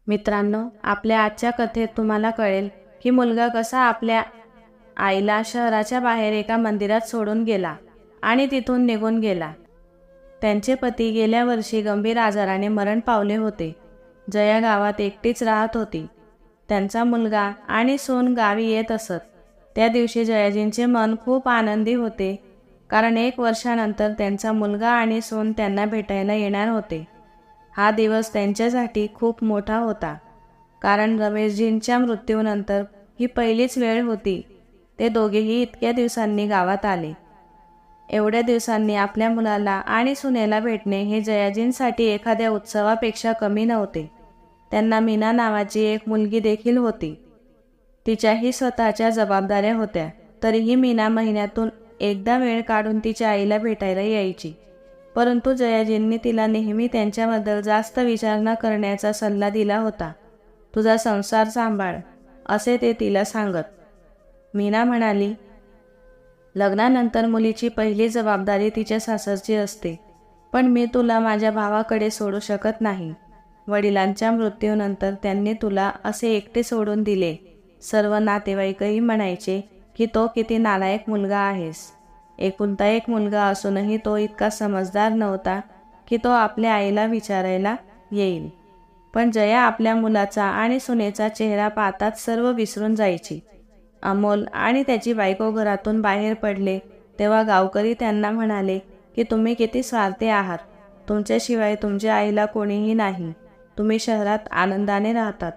मित्रांनो, आपल्या आजच्या कथेत तुम्हाला कळेल की मुलगा कसा आपल्या आईला शहराच्या बाहेर एका मंदिरात सोडून गेला आणि तिथून निघून गेला. त्यांचे पती गेल्या वर्षी गंभीर आजाराने मरण पावले होते. जया गावात एकटीच राहत होती. त्यांचा मुलगा आणि सून गावी येत असत. त्या दिवशी जयाजींचे मन खूप आनंदी होते, कारण 1 वर्षानंतर त्यांचा मुलगा आणि सून त्यांना भेटायला येणार होते. हा दिवस त्यांच्यासाठी खूप मोठा होता, कारण रमेशजींच्या मृत्यूनंतर ही पहिलीच वेळ होती. ते दोघेही इतक्या दिवसांनी गावात आले. एवढ्या दिवसांनी आपल्या मुलाला आणि सुनेला भेटणे हे जयाजींसाठी एखाद्या उत्सवापेक्षा कमी नव्हते. त्यांना मीना नावाची एक मुलगी देखील होती. तिच्याही स्वतःच्या जबाबदाऱ्या होत्या. तरीही मीना महिन्यातून एकदा वेळ काढून तिच्या आईला भेटायला यायची. परंतु जयाजींनी तिला नेहमी त्यांच्याबद्दल जास्त विचार न करण्याचा सल्ला दिला होता. तुझा संसार सांभाळ, असे ते तिला सांगत. मीना म्हणाली, लग्नानंतर मुलीची पहिली जबाबदारी तिच्या सासरची असते, पण मी तुला माझ्या भावाकडे सोडू शकत नाही. वडिलांच्या मृत्यूनंतर त्यांनी तुला असे एकटे सोडून दिले. सर्व नातेवाईकही म्हणायचे की तो किती नालायक मुलगा आहेस. एकुलता एक मुलगा असूनही तो इतका समजदार नव्हता की तो आपल्या आईला विचारायला येईल. पण जया आपल्या मुलाचा आणि सुनेचा चेहरा पाहताच सर्व विसरून जायची. अमोल आणि त्याची बायको घरातून बाहेर पडले तेव्हा गावकरी त्यांना म्हणाले की तुम्ही किती स्वार्थी आहात. तुमच्याशिवाय तुमच्या आईला कोणीही नाही. तुम्ही शहरात आनंदाने राहतात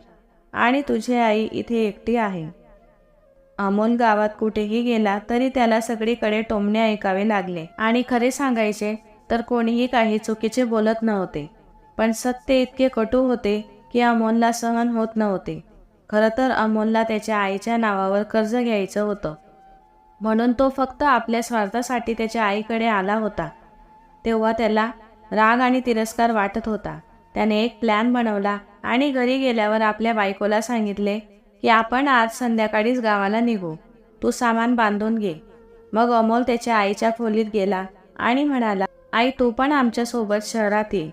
आणि तुझी आई इथे एकटी आहे. अमोल गावात कुठेही गेला तरी त्याला सगळीकडे टोमणे ऐकावे लागले आणि खरे सांगायचे तर कोणीही काही चुकीचे बोलत नव्हते. पण सत्य इतके कटू होते की अमोलला सहन होत नव्हते. खरं तर अमोलला त्याच्या आईच्या नावावर कर्ज घ्यायचं होतं, म्हणून तो फक्त आपल्या स्वार्थासाठी त्याच्या आईकडे आला होता. तेव्हा त्याला राग आणि तिरस्कार वाटत होता. त्याने एक प्लॅन बनवला आणि घरी गेल्यावर आपल्या बायकोला सांगितले की आपण आज संध्याकाळीच गावाला निघू, तू सामान बांधून घे. मग अमोल त्याच्या आईच्या खोलीत गेला आणि म्हणाला, आई तू पण आमच्यासोबत शहरात ये,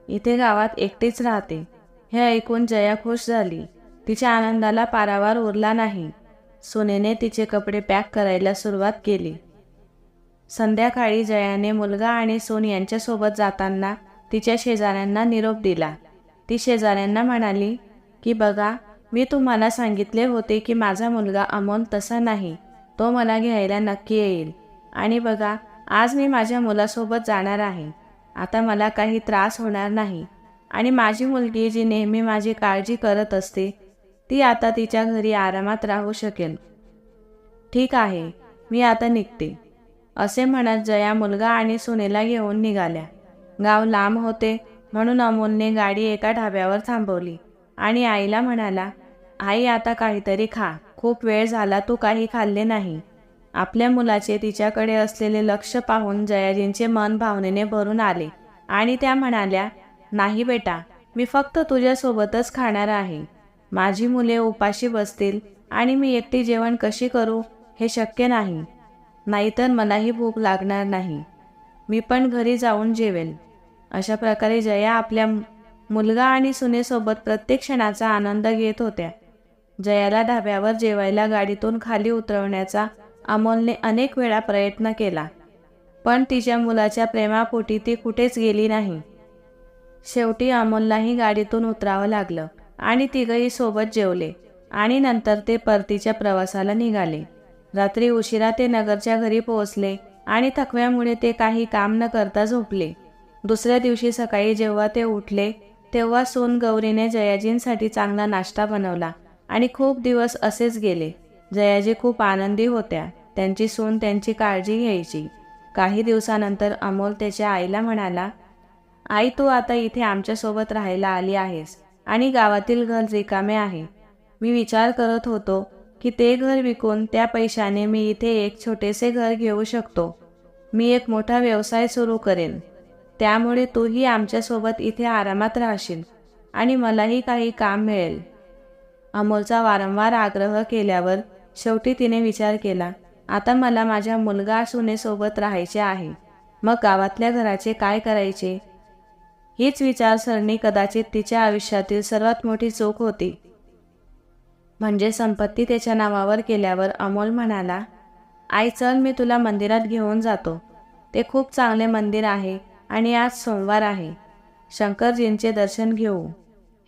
इथे गावात एकटीच राहते. हे ऐकून जया खुश झाली. तिच्या आनंदाला पारावार उरला नाही. सुनेने तिचे कपडे पॅक करायला सुरुवात केली. संध्याकाळी जयाने मुलगा आणि सून यांच्यासोबत जाताना तिच्या शेजाऱ्यांना निरोप दिला. ती शेजाऱ्यांना म्हणाली की बघा, मी तुम्हाला सांगितले होते की माझा मुलगा अमोल तसा नाही, तो मला घ्यायला नक्की येईल. आणि बघा, आज मी माझ्या मुलासोबत जाणार आहे. आता मला काही त्रास होणार नाही आणि माझी मुलगी जी नेहमी माझी काळजी करत असते ती आता तिच्या घरी आरामात राहू शकेल. ठीक आहे, मी आता निघते, असे म्हणत जया मुलगा आणि सुनेला घेऊन निघाल्या. गाव लांब होते म्हणून अमोलने गाडी एका ढाब्यावर थांबवली आणि आईला म्हणाला, आई आता काहीतरी खा, खूप वेळ झाला तू काही खाल्ले नाही. आपल्या मुलाचे तिच्याकडे असलेले लक्ष पाहून जयाजींचे मन भावनेने भरून आले आणि त्या म्हणाल्या, नाही बेटा, मी फक्त तुझ्यासोबतच खाणार आहे. माझी मुले उपाशी बसतील आणि मी एकटी जेवण कशी करू, हे शक्य नाही. नाहीतर मलाही भूक लागणार नाही. मी पण घरी जाऊन जेवेल. अशा प्रकारे जया आपल्या मुलगा आणि सुनेसोबत प्रत्येक क्षणाचा आनंद घेत होत्या. जयाला ढाब्यावर जेवायला गाडीतून खाली उतरवण्याचा अमोलने अनेक वेळा प्रयत्न केला, पण तिच्या मुलाच्या प्रेमापोटी ती कुठेच गेली नाही. शेवटी अमोललाही गाडीतून उतरावं लागलं आणि तिघही सोबत जेवले आणि नंतर ते परतीच्या प्रवासाला निघाले. रात्री उशिरा ते नगरच्या घरी पोहोचले आणि थकव्यामुळे ते काही काम न करता झोपले. दुसऱ्या दिवशी सकाळी जेव्हा ते उठले तेव्हा सून गौरीने जयाजींसाठी चांगला नाश्ता बनवला आणि खूप दिवस असेच गेले. जयाजी खूप आनंदी होत्या. त्यांची सून त्यांची काळजी घ्यायची. काही दिवसानंतर अमोल त्याच्या आईला म्हणाला, आई तू आता इथे आमच्यासोबत राहायला आली आहेस आणि गावातील घर रिकामे आहे. मी विचार करत होतो की ते घर विकून त्या पैशाने मी इथे एक छोटेसे घर घेऊ शकतो. मी एक मोठा व्यवसाय सुरू करेन, त्यामुळे तूही आमच्यासोबत इथे आरामात राहशील आणि मलाही काही काम मिळेल. अमोलचा वारंवार आग्रह केल्यावर शेवटी तिने विचार केला, आता मला माझ्या मुलगा सुनेसोबत राहायचे आहे. मग गावातल्या घराचे काय करायचे? हीच विचारसरणी कदाचित तिच्या आयुष्यातील सर्वात मोठी चूक होती. म्हणजे संपत्ती त्याच्या नावावर केल्यावर अमोल म्हणाला, आई चल मी तुला मंदिरात घेऊन जातो. ते खूप चांगले मंदिर आहे आणि आज सोमवार आहे. शंकरजींचे दर्शन घेऊ.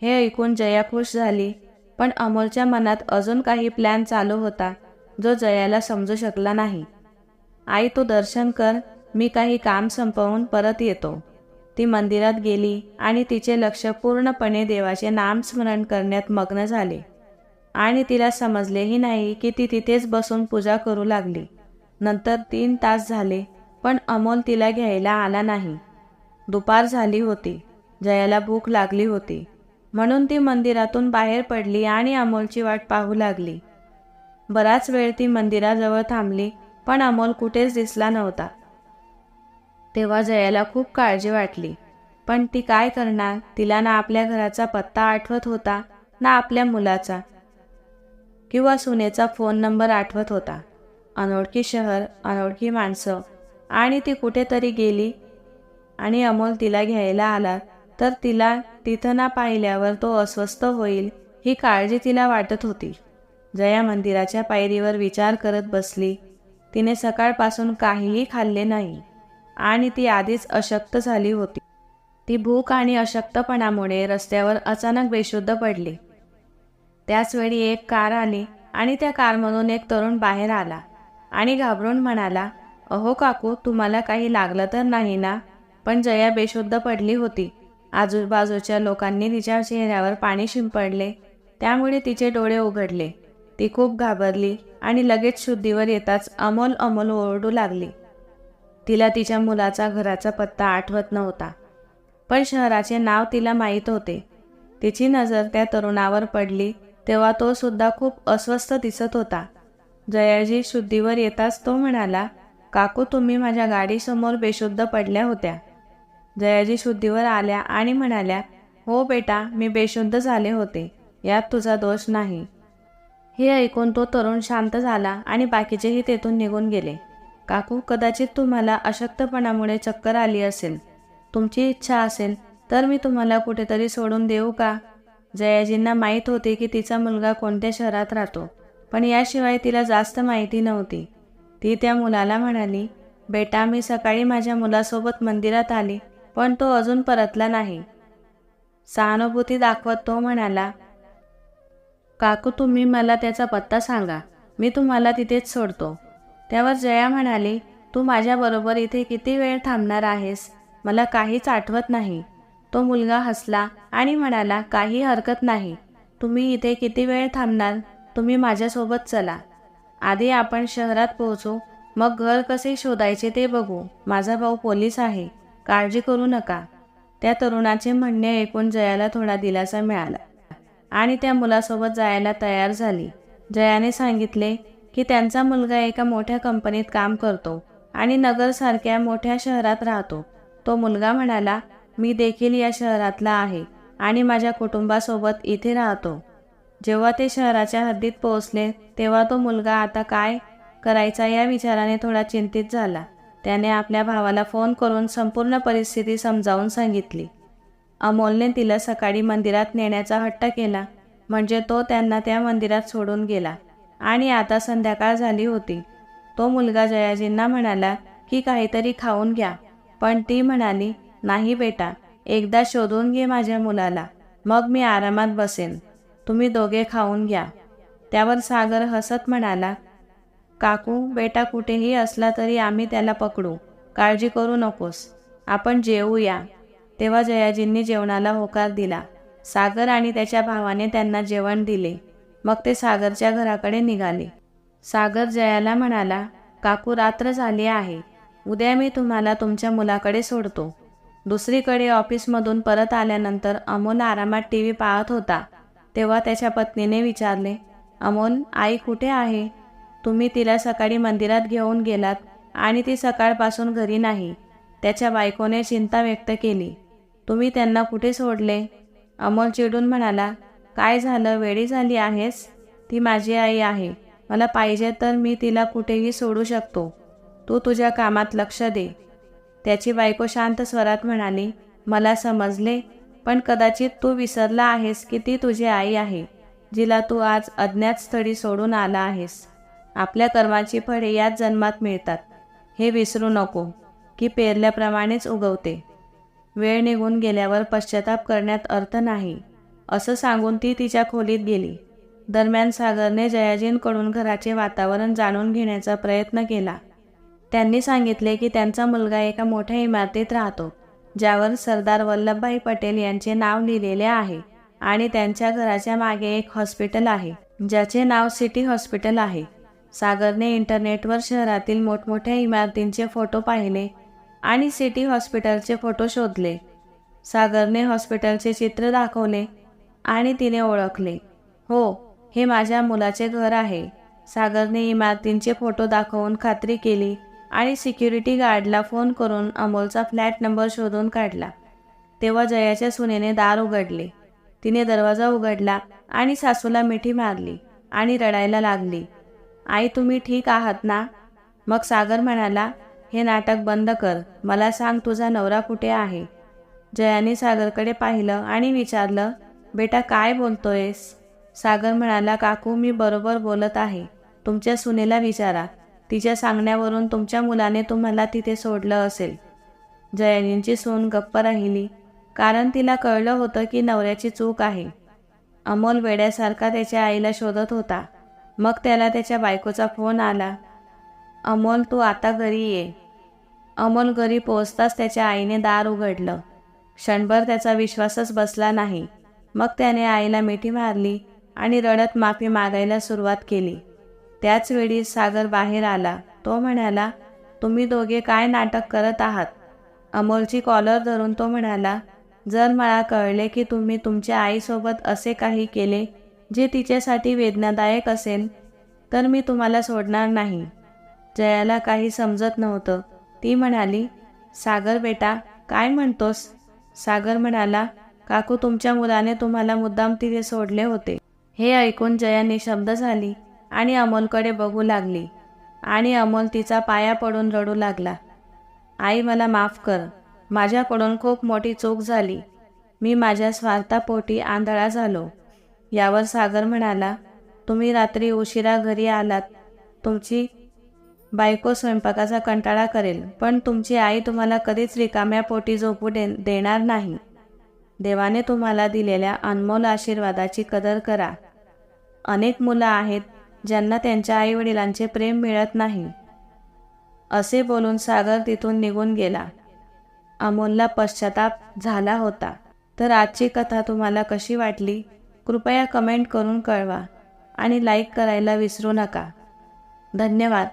हे ऐकून जया खुश झाली, पण अमोलच्या मनात अजून काही प्लॅन चालू होता जो जयाला समजू शकला नाही. आई तू दर्शन कर, मी काही काम संपवून परत येतो. ती मंदिरात गेली आणि तिचे लक्ष पूर्णपणे देवाचे नामस्मरण करण्यात मग्न झाले आणि तिला समजलेही नाही की ती तिथेच बसून पूजा करू लागली. नंतर 3 तास झाले पण अमोल तिला घ्यायला आला नाही. दुपार झाली होती. जयाला भूक लागली होती म्हणून ती मंदिरातून बाहेर पडली आणि अमोलची वाट पाहू लागली. बराच वेळ ती मंदिराजवळ थांबली पण अमोल कुठेच दिसला नव्हता. तेव्हा जयाला खूप काळजी वाटली, पण ती काय करणार? तिला ना आपल्या घराचा पत्ता आठवत होता ना आपल्या मुलाचा किंवा सुनेचा फोन नंबर आठवत होता. अनोळखी शहर, अनोळखी माणसं आणि ती कुठेतरी गेली आणि अमोल तिला घ्यायला आला तर तिला तिथं ना पाहिल्यावर तो अस्वस्थ होईल ही काळजी तिला वाटत होती. जया मंदिराच्या पायरीवर विचार करत बसली. तिने सकाळपासून काहीही खाल्ले नाही आणि ती आधीच अशक्त झाली होती. ती भूक आणि अशक्तपणामुळे रस्त्यावर अचानक बेशुद्ध पडली. त्याचवेळी एक कार आली आणि त्या कारमधून एक तरुण बाहेर आला आणि घाबरून म्हणाला, अहो काकू, तुम्हाला काही लागलं तर नाही ना? पण जया बेशुद्ध पडली होती. आजूबाजूच्या लोकांनी तिच्या चेहऱ्यावर पाणी शिंपडले, त्यामुळे तिचे डोळे उघडले. ती खूप घाबरली आणि लगेच शुद्धीवर येताच अमोल अमोल ओरडू लागली. तिला तिच्या मुलाचा घराचा पत्ता आठवत नव्हता, पण शहराचे नाव तिला माहीत होते. तिची नजर त्या तरुणावर पडली तेव्हा तो सुद्धा खूप अस्वस्थ दिसत होता. जयाजी शुद्धीवर येताच तो म्हणाला, काकू तुम्ही माझ्या गाडीसमोर बेशुद्ध पडल्या होत्या. जयाजी शुद्धीवर आल्या आणि म्हणाल्या, हो बेटा, मी बेशुद्ध झाले होते, यात तुझा दोष नाही. हे ऐकून तो तरुण शांत झाला आणि बाकीचेही तेथून निघून गेले. काकू, कदाचित तुम्हाला अशक्तपणामुळे चक्कर आली असेल. तुमची इच्छा असेल तर मी तुम्हाला कुठेतरी सोडून देऊ का? जयाजींना माहीत होते की तिचा मुलगा कोणत्या शहरात राहतो, पण याशिवाय तिला जास्त माहिती नव्हती. ती त्या मुलाला म्हणाली, बेटा, मी सकाळी माझ्या मुलासोबत मंदिरात आली, पण तो अजून परतला नाही. सहानुभूती दाखवत तो म्हणाला, काकू तुम्ही मला त्याचा पत्ता सांगा, मी तुम्हाला तिथेच सोडतो. त्यावर जया म्हणाली, तू माझ्याबरोबर इथे किती वेळ थांबणार आहेस? मला काहीच आठवत नाही. तो मुलगा हसला आणि म्हणाला, काही हरकत नाही. तुम्ही इथे किती वेळ थांबणार? तुम्ही माझ्यासोबत चला. आधी आपण शहरात पोहोचू, मग घर कसे शोधायचे ते बघू. माझा भाऊ पोलीस आहे, काळजी करू नका. त्या तरुणाचे म्हणणे ऐकून जयाला थोडा दिलासा मिळाला आणि त्या मुलासोबत जायला तयार झाली. जयाने सांगितले की त्यांचा मुलगा एका मोठ्या कंपनीत काम करतो आणि नगरसारख्या मोठ्या शहरात राहतो. तो मुलगा म्हणाला, मी देखील या शहरातला आहे आणि माझ्या कुटुंबासोबत इथे राहतो. जेव्हा ते शहराच्या हद्दीत पोहोचले तेव्हा तो मुलगा आता काय करायचा या विचाराने थोडा चिंतित झाला. त्याने आपल्या भावाला फोन करून संपूर्ण परिस्थिती समजावून सांगितली. अमोलने तिला सकाळी मंदिरात नेण्याचा हट्ट केला, म्हणजे तो त्यांना त्या मंदिरात सोडून गेला आणि आता संध्याकाळ झाली होती. तो मुलगा जयाजींना म्हणाला की काहीतरी खाऊन घ्या, पण ती म्हणाली, नाही बेटा, एकदा शोधून घे माझ्या मुलाला, मग मी आरामात बसेन. तुम्ही दोघे खाऊन घ्या. त्यावर सागर हसत म्हणाला, काकू, बेटा कुठेही असला तरी आम्ही त्याला पकडू, काळजी करू नकोस. आपण जेवूया. तेव्हा जयाजींनी जेवणाला होकार दिला. सागर आणि त्याच्या भावाने त्यांना जेवण दिले. मग ते सागरच्या घराकडे निघाले. सागर जयाला म्हणाला, काकू, रात्र झाली आहे. उद्या मी तुम्हाला तुमच्या मुलाकडे सोडतो. दुसरीकडे ऑफिसमधून परत आल्यानंतर अमोल आरामात टीव्ही पाहत होता. तेव्हा त्याच्या पत्नीने विचारले, अमोल, आई कुठे आहे? तुम्ही तिला सकाळी मंदिरात घेऊन गेलात आणि ती सकाळपासून घरी नाही. त्याच्या बायकोने चिंता व्यक्त केली. तुम्ही त्यांना कुठे सोडले? अमोल चिडून म्हणाला, काय झालं, वेडी झाली आहेस? ती माझी आई आहे. मला पाहिजे तर मी तिला कुठेही सोडू शकतो. तू तुझ्या कामात लक्ष दे. त्याची बायको शांत स्वरात म्हणाली, मला समजले, पण कदाचित तू विसरला आहेस की ती तुझी आई आहे, जिला तू आज अज्ञात स्थळी सोडून आला आहेस. आपल्या कर्माची फळे याच जन्मात मिळतात, हे विसरू नको, की पेरल्याप्रमाणेच उगवते. वेळ निघून गेल्यावर पश्चाताप करण्यात अर्थ नाही, असं सांगून ती तिच्या खोलीत गेली. दरम्यान सागरने जयाजींकडून घराचे वातावरण जाणून घेण्याचा प्रयत्न केला. त्यांनी सांगितले की त्यांचा मुलगा एका मोठ्या इमारतीत राहतो, ज्यावर सरदार वल्लभभाई पटेल यांचे नाव लिहिलेले आहे, आणि त्यांच्या घराच्या मागे एक हॉस्पिटल आहे, ज्याचे नाव सिटी हॉस्पिटल आहे. सागरने इंटरनेटवर शहरातील मोठमोठ्या इमारतींचे फोटो पाहिले आणि सिटी हॉस्पिटलचे फोटो शोधले. सागरने हॉस्पिटलचे चित्र दाखवले आणि तिने ओळखले. हो, हे माझ्या मुलाचे घर आहे. सागरने इमारतींचे फोटो दाखवून खात्री केली आणि सिक्युरिटी गार्डला फोन करून अमोलचा फ्लॅट नंबर शोधून काढला. तेव्हा जयाच्या सुनेने दार उघडले. तिने दरवाजा उघडला आणि सासूला मिठी मारली आणि रडायला लागली. आई, तुम्ही ठीक आहात ना? मग सागर म्हणाला, हे नाटक बंद कर, मला सांग तुझा नवरा कुठे आहे? जयाने सागरकडे पाहिलं आणि विचारलं, बेटा काय बोलतोयस? सागर म्हणाला, काकू मी बरोबर बोलत आहे. तुमच्या सुनेला विचारा, तिच्या सांगण्यावरून तुमच्या मुलाने तुम्हाला तिथे सोडलं असेल. जयाजींची सून गप्प राहिली, कारण तिला कळलं होतं की नवऱ्याची चूक आहे. अमोल वेड्यासारखा त्याच्या आईला शोधत होता. मग त्याला त्याच्या बायकोचा फोन आला. अमोल, तू आता घरी ये. अमोल घरी पोहोचताच त्याच्या आईने दार उघडलं. क्षणभर त्याचा विश्वासच बसला नाही. मग त्याने आईला मिठी मारली आणि रडत माफी मागायला सुरुवात केली. त्याच वेळी सागर बाहेर आला. तो म्हणाला, तुम्ही दोघे काय नाटक करत आहात? अमोलची कॉलर धरून तो म्हणाला, जर मला कळले की तुम्ही तुमच्या आईसोबत असे काही केले जे तिच्यासाठी वेदनादायक असेल, तर मी तुम्हाला सोडणार नाही. जयाला काही समजत नव्हतं. ती म्हणाली, सागर बेटा काय म्हणतोस? सागर म्हणाला, काकू तुमच्या मुलाने तुम्हाला मुद्दाम तिथे सोडले होते. हे ऐकून जया निशब्द झाली आणि अमोलकडे बघू लागली, आणि अमोल तिचा पाया पडून रडू लागला. आई, मला माफ कर. माझ्याकडून खूप मोठी चूक झाली. मी माझ्या स्वार्थापोटी आंधळा झालो. यावर सागर म्हणाला, तुम्ही रात्री उशिरा घरी आलात. तुमची बायको स्वयंपाकाचा कंटाळा करेल, पण तुमची आई तुम्हाला कधीच रिकाम्या पोटी झोपू देणार नाही. देवाने तुम्हाला दिलेल्या अनमोल आशीर्वादाची कदर करा. अनेक मुलं आहेत ज्यांना त्यांच्या आईवडिलांचे प्रेम मिळत नाही. असे बोलून सागर तिथून निघून गेला. अमोलला पश्चाताप झाला होता. तर आजची कथा तुम्हाला कशी वाटली? कृपया कमेंट करून कळवा आणि लाईक करायला विसरू नका. धन्यवाद.